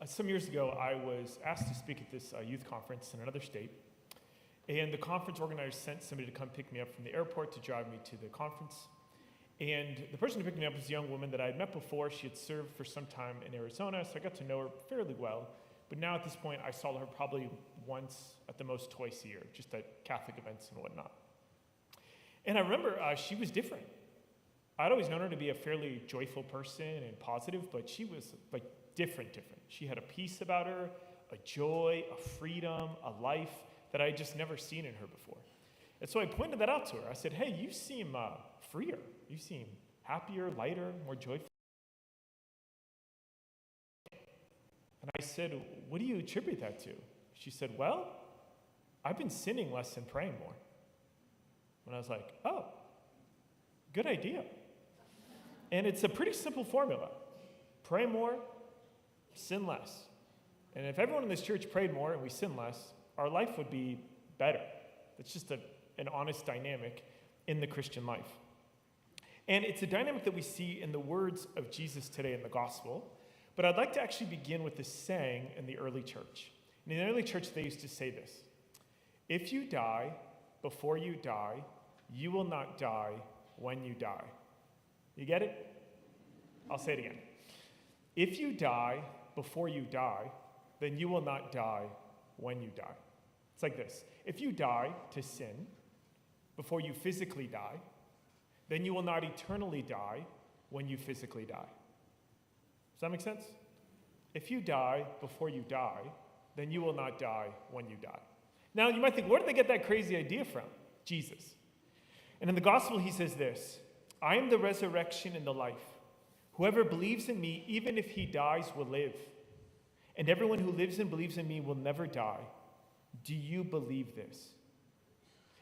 Some years ago, I was asked to speak at this youth conference in another state, and the conference organizer sent somebody to come pick me up from the airport to drive me to the conference. And the person who picked me up was a young woman that I had met before. She had served for some time in Arizona, so I got to know her fairly well. But now at this point, I saw her probably once, at the most twice a year, just at Catholic events and whatnot. And I remember she was different. I'd always known her to be a fairly joyful person and positive, but she was like different. She had a peace about her, a joy, a freedom, a life that I had just never seen in her before. And so I pointed that out to her. I said, hey, you seem freer. You seem happier, lighter, more joyful. And I said, what do you attribute that to? She said, well, I've been sinning less and praying more. And I was like, oh, good idea. And it's a pretty simple formula. Pray more, sin less. And if everyone in this church prayed more and we sin less, our life would be better. It's just an honest dynamic in the Christian life. And it's a dynamic that we see in the words of Jesus today in the gospel. But I'd like to actually begin with this saying in the early church. In the early church, they used to say this: if you die before you die, you will not die when you die. You get it? I'll say it again. If you die before you die, then you will not die when you die. It's like this. If you die to sin before you physically die, then you will not eternally die when you physically die. Does that make sense? If you die before you die, then you will not die when you die. Now, you might think, where did they get that crazy idea from? Jesus. And in the gospel, he says this: I am the resurrection and the life. Whoever believes in me, even if he dies, will live. And everyone who lives and believes in me will never die. Do you believe this?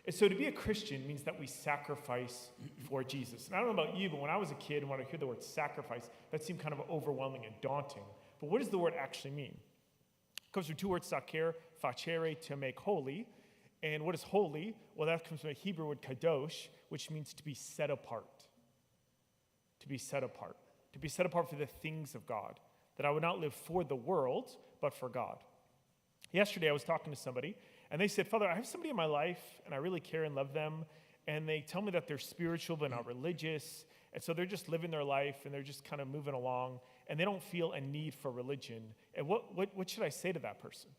And so to be a Christian means that we sacrifice for Jesus. And I don't know about you, but when I was a kid and when I hear the word sacrifice, that seemed kind of overwhelming and daunting. But what does the word actually mean? It comes from two words, saker, facere, to make holy. And what is holy? Well, that comes from a Hebrew word, kadosh, which means to be set apart. To be set apart. To be set apart for the things of God. That I would not live for the world, but for God. Yesterday, I was talking to somebody, and they said, Father, I have somebody in my life, and I really care and love them, and they tell me that they're spiritual but not religious, and so they're just living their life, and they're just kind of moving along, and they don't feel a need for religion. And what should I say to that person?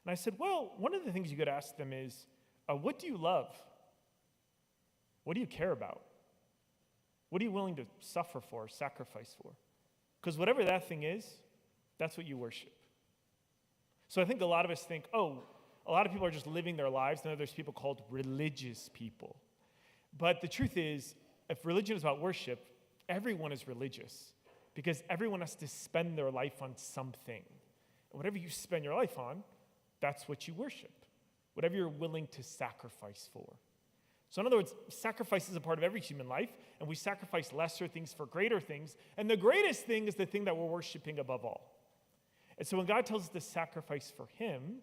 And I said, well, one of the things you could ask them is, what do you love? What do you care about? What are you willing to suffer for, sacrifice for? Because whatever that thing is, that's what you worship. So I think a lot of us think, oh, a lot of people are just living their lives, and then there's people called religious people. But the truth is, if religion is about worship, everyone is religious because everyone has to spend their life on something. And whatever you spend your life on, that's what you worship. Whatever you're willing to sacrifice for. So in other words, sacrifice is a part of every human life, and we sacrifice lesser things for greater things. And the greatest thing is the thing that we're worshiping above all. And so when God tells us to sacrifice for him,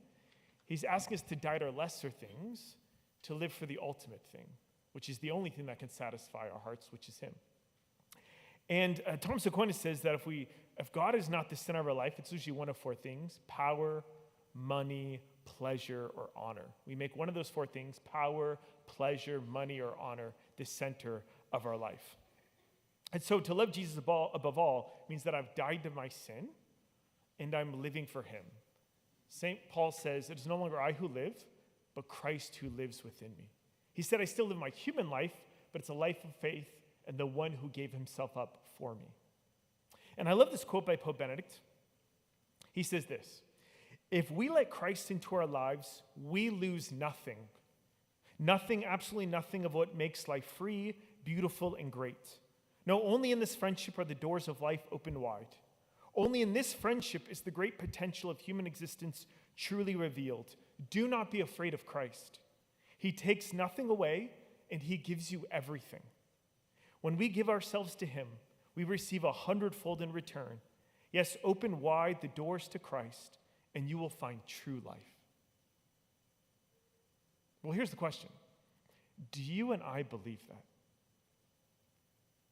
he's asking us to die to our lesser things to live for the ultimate thing, which is the only thing that can satisfy our hearts, which is him. And Thomas Aquinas says that if God is not the center of our life, it's usually one of four things: power, money, pleasure, or honor. We make one of those four things, power, pleasure, money, or honor, the center of our life. And so to love Jesus above all means that I've died to my sin and I'm living for him. St. Paul says, it is no longer I who live, but Christ who lives within me. He said, I still live my human life, but it's a life of faith and the one who gave himself up for me. And I love this quote by Pope Benedict. He says this: if we let Christ into our lives, we lose nothing. Nothing, absolutely nothing of what makes life free, beautiful, and great. No, only in this friendship are the doors of life opened wide. Only in this friendship is the great potential of human existence truly revealed. Do not be afraid of Christ. He takes nothing away, and he gives you everything. When we give ourselves to him, we receive 100-fold in return. Yes, open wide the doors to Christ, and you will find true life. Well, here's the question. Do you and I believe that?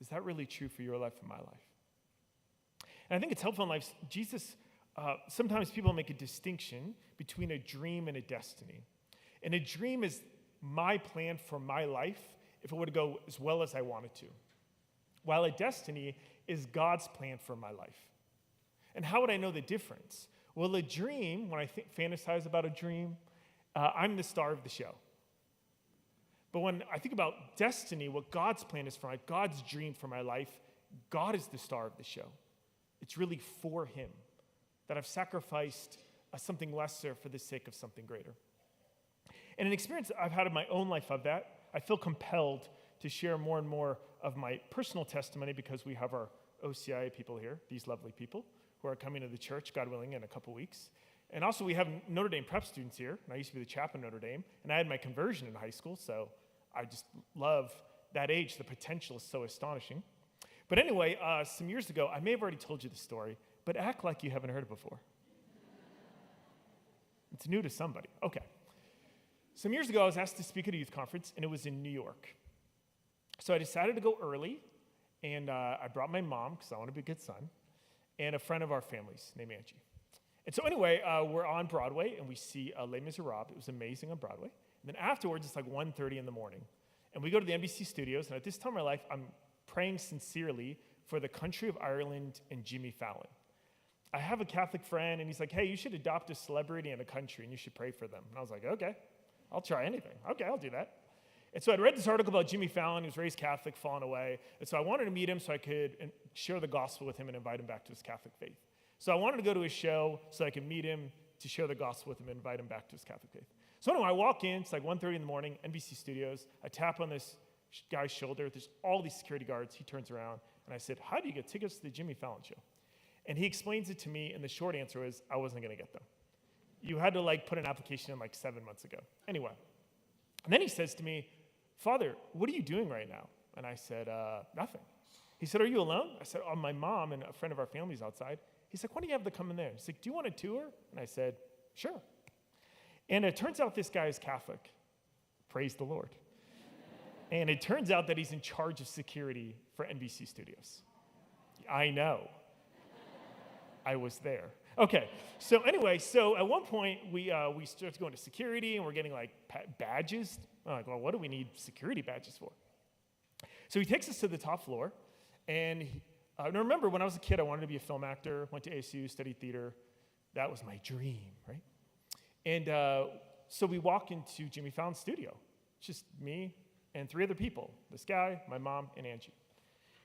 Is that really true for your life and my life? And I think it's helpful in life. Jesus sometimes people make a distinction between a dream and a destiny. And a dream is my plan for my life if it were to go as well as I wanted to, while a destiny is God's plan for my life. And how would I know the difference? Well, a dream, when I fantasize about a dream, I'm the star of the show. But when I think about destiny, what God's plan is for my life, God's dream for my life, God is the star of the show. It's really for him that I've sacrificed something lesser for the sake of something greater. And an experience I've had in my own life of that, I feel compelled to share more and more of my personal testimony because we have our OCIA people here, these lovely people, who are coming to the church, God willing, in a couple weeks. And also we have Notre Dame prep students here, and I used to be the chaplain at Notre Dame, and I had my conversion in high school, so I just love that age. The potential is so astonishing. But anyway, some years ago, I may have already told you the story, but act like you haven't heard it before. It's new to somebody. Okay. Some years ago, I was asked to speak at a youth conference, and it was in New York. So I decided to go early, and I brought my mom, because I want to be a good son, and a friend of our family's named Angie. And so anyway, we're on Broadway, and we see Les Miserables. It was amazing on Broadway. And then afterwards, it's like 1:30 in the morning. And we go to the NBC studios, and at this time in my life, I'm praying sincerely for the country of Ireland and Jimmy Fallon. I have a Catholic friend, and he's like, hey, you should adopt a celebrity in a country, and you should pray for them. And I was like, okay, I'll try anything. Okay, I'll do that. And so I'd read this article about Jimmy Fallon. He was raised Catholic, fallen away. And so I wanted to meet him so I could share the gospel with him and invite him back to his Catholic faith. So I wanted to go to his show so I could meet him, to share the gospel with him and invite him back to his Catholic faith. So anyway, I walk in. It's like 1:30 in the morning, NBC Studios. I tap on this guy's shoulder. There's all these security guards. He turns around, and I said, how do you get tickets to the Jimmy Fallon show? And he explains it to me, and the short answer is, I wasn't going to get them. You had to put an application in 7 months ago. Anyway. And then he says to me, Father, what are you doing right now? And I said, nothing. He said, are you alone? I said, my mom and a friend of our family's outside. He's like, why don't you have them come in there? He's like, do you want a tour? And I said, sure. And it turns out this guy is Catholic. Praise the Lord. And it turns out that he's in charge of security for NBC Studios. I know. I was there. Okay, so anyway, at one point, we start to go into security, and we're getting badges. I'm like, well, what do we need security badges for? So he takes us to the top floor, and I remember when I was a kid, I wanted to be a film actor, went to ASU, studied theater. That was my dream, right? And so we walk into Jimmy Fallon's studio. It's just me and 3 other people, this guy, my mom, and Angie.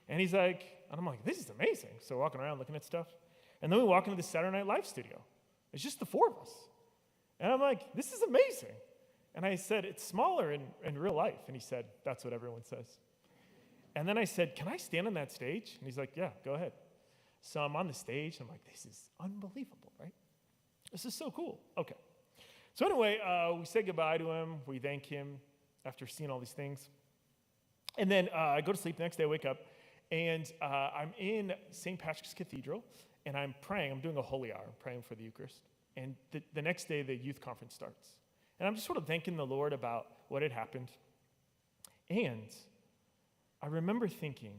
And he's like, and I'm like, this is amazing. So we're walking around looking at stuff. And then we walk into the Saturday Night Live studio. It's just the 4 of us. And I'm like, this is amazing. And I said, it's smaller in real life. And he said, that's what everyone says. And then I said, can I stand on that stage? And he's like, yeah, go ahead. So I'm on the stage, and I'm like, this is unbelievable, right? This is so cool. Okay. So anyway, we say goodbye to him. We thank him after seeing all these things. And then I go to sleep. The next day I wake up, and I'm in St. Patrick's Cathedral, and I'm praying. I'm doing a holy hour. I'm praying for the Eucharist. And the next day, the youth conference starts. And I'm just sort of thanking the Lord about what had happened. And I remember thinking,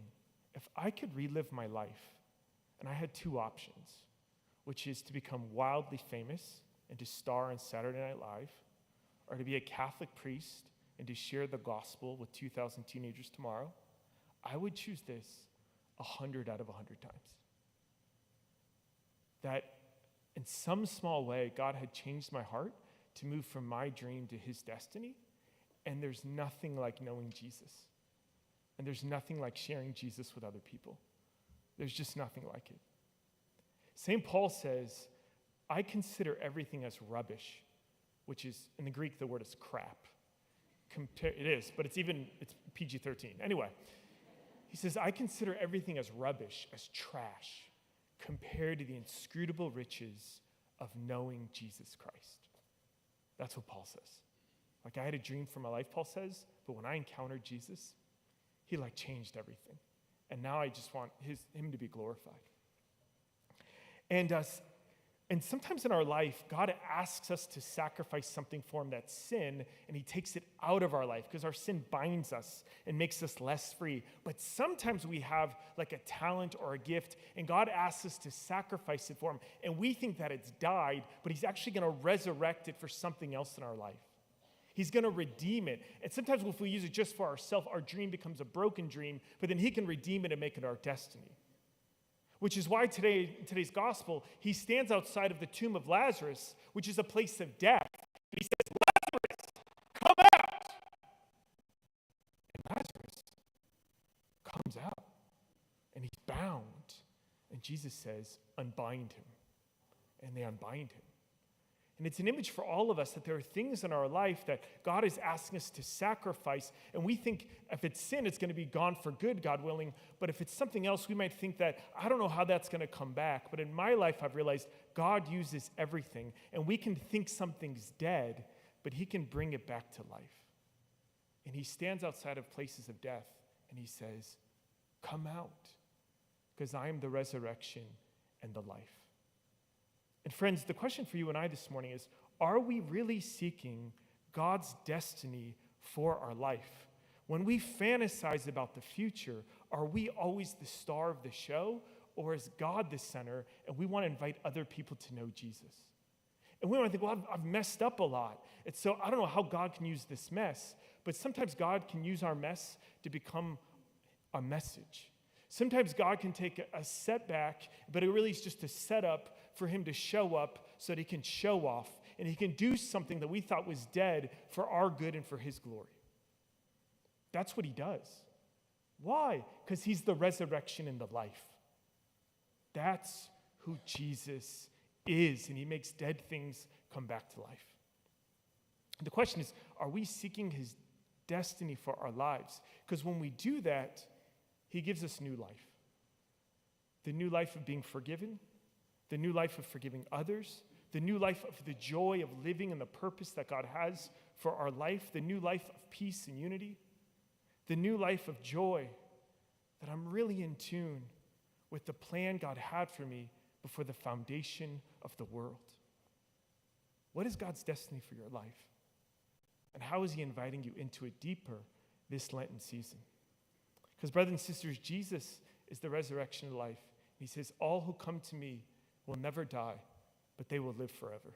if I could relive my life, and I had 2 options, which is to become wildly famous and to star on Saturday Night Live, or to be a Catholic priest and to share the gospel with 2,000 teenagers tomorrow, I would choose this 100 out of 100 times. That in some small way, God had changed my heart to move from my dream to his destiny, and there's nothing like knowing Jesus. And there's nothing like sharing Jesus with other people. There's just nothing like it. St. Paul says, I consider everything as rubbish, which is, in the Greek, the word is crap. It is, but it's PG-13. Anyway, he says, I consider everything as rubbish, as trash, compared to the inscrutable riches of knowing Jesus Christ. That's what Paul says. I had a dream for my life, Paul says, but when I encountered Jesus, he changed everything. And now I just want him to be glorified. And And sometimes in our life, God asks us to sacrifice something for him that's sin, and he takes it out of our life because our sin binds us and makes us less free. But sometimes we have like a talent or a gift, and God asks us to sacrifice it for him. And we think that it's died, but he's actually going to resurrect it for something else in our life. He's going to redeem it. And sometimes if we use it just for ourselves, our dream becomes a broken dream, but then he can redeem it and make it our destiny. Which is why in today's gospel, he stands outside of the tomb of Lazarus, which is a place of death. And he says, Lazarus, come out! And Lazarus comes out, and he's bound. And Jesus says, unbind him. And they unbind him. And it's an image for all of us that there are things in our life that God is asking us to sacrifice. And we think if it's sin, it's going to be gone for good, God willing. But if it's something else, we might think that, I don't know how that's going to come back. But in my life, I've realized God uses everything. And we can think something's dead, but he can bring it back to life. And he stands outside of places of death, and he says, come out, because I am the resurrection and the life. And friends, the question for you and I this morning is, are we really seeking God's destiny for our life? When we fantasize about the future, are we always the star of the show, or is God the center, and we want to invite other people to know Jesus? And we want to think, well, I've messed up a lot, and so I don't know how God can use this mess, but sometimes God can use our mess to become a message. Sometimes God can take a setback, but it really is just a setup for him to show up so that he can show off, and he can do something that we thought was dead for our good and for his glory. That's what he does. Why? Because he's the resurrection and the life. That's who Jesus is, and he makes dead things come back to life. The question is, are we seeking his destiny for our lives? Because when we do that, he gives us new life. The new life of being forgiven, the new life of forgiving others, the new life of the joy of living in the purpose that God has for our life, the new life of peace and unity, the new life of joy, that I'm really in tune with the plan God had for me before the foundation of the world. What is God's destiny for your life? And how is he inviting you into it deeper this Lenten season? Because brothers and sisters, Jesus is the resurrection of life. He says, all who come to me will never die, but they will live forever.